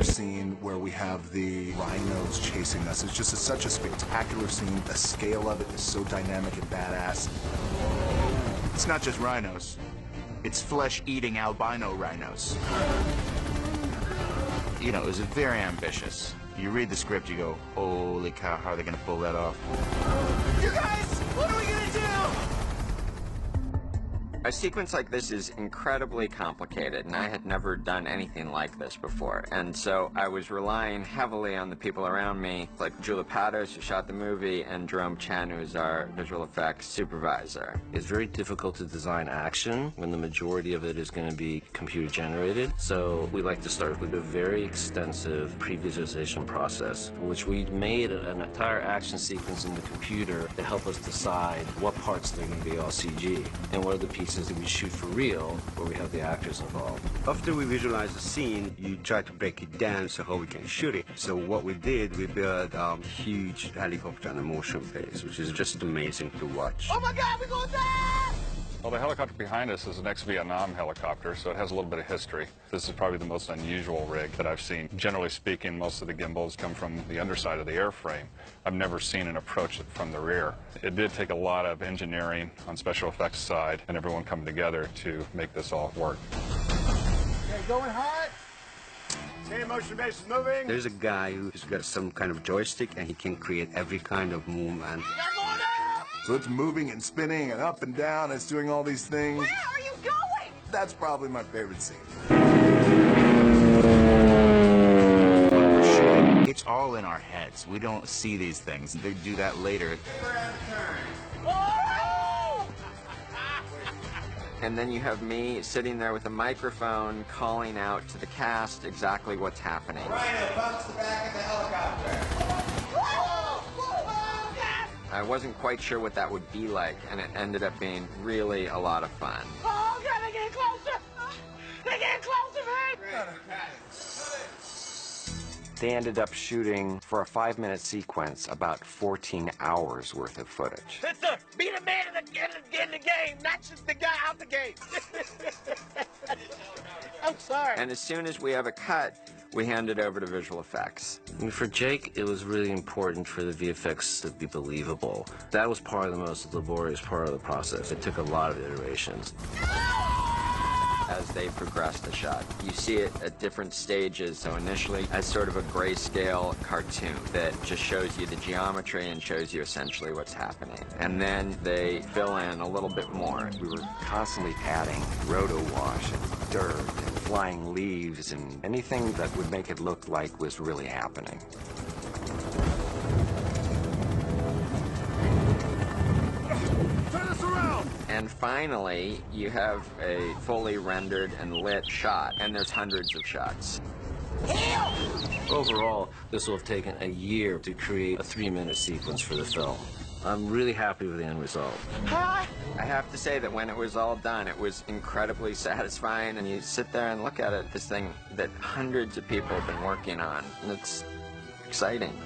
scene where we have the rhinos chasing us. It's just such a spectacular scene. The scale of it is so dynamic and badass. It's not just rhinos. It's flesh-eating albino rhinos. You know, it was very ambitious. You read the script, you go, holy cow, how are they gonna pull that off? You guys, what are we gonna do? A sequence like this is incredibly complicated, and I had never done anything like this before. And so I was relying heavily on the people around me, like Julia Patos, who shot the movie, and Jerome Chen, who's our visual effects supervisor. It's very difficult to design action when the majority of it is going to be computer generated. So we like to start with a very extensive pre-visualization process, which we made an entire action sequence in the computer to help us decide what parts they're going to be all CG, and what are the pieces that we shoot for real, where we have the actors involved. After we visualize the scene, you try to break it down so how we can shoot it. So what we did, we built a huge helicopter and a motion phase, which is just amazing to watch. Oh my God, we're going down! Well, the helicopter behind us is an ex-Vietnam helicopter, so it has a little bit of history. This is probably the most unusual rig that I've seen. Generally speaking, most of the gimbals come from the underside of the airframe. I've never seen an approach from the rear. It did take a lot of engineering on special effects side and everyone coming together to make this all work. Okay, going hot. Same motion base is moving. There's a guy who's got some kind of joystick and he can create every kind of movement. So it's moving and spinning and up and down. It's doing all these things. Where are you going? That's probably my favorite scene. It's all in our heads. We don't see these things. They do that later. And then you have me sitting there with a microphone calling out to the cast exactly what's happening. Rhino, bounce the back of the helicopter. I wasn't quite sure what that would be like, and it ended up being really a lot of fun. Oh, God, they're getting closer. They're getting closer, man. They ended up shooting, for a 5-minute sequence, about 14 hours worth of footage. Listen, be the man in the game, not just the guy out the game. I'm sorry. And as soon as we have a cut, we hand it over to visual effects. I mean, for Jake, it was really important for the VFX to be believable. That was part of the most laborious part of the process. It took a lot of iterations. As they progress the shot, you see it at different stages. So initially as sort of a grayscale cartoon that just shows you the geometry and shows you essentially what's happening. And then they fill in a little bit more. We were constantly adding roto wash and dirt and flying leaves and anything that would make it look like was really happening. Turn this around. And finally, you have a fully rendered and lit shot, and there's hundreds of shots. Overall, this will have taken a year to create a 3-minute sequence for the film. I'm really happy with the end result. I have to say that when it was all done, it was incredibly satisfying, and you sit there and look at it, this thing that hundreds of people have been working on, and it's exciting.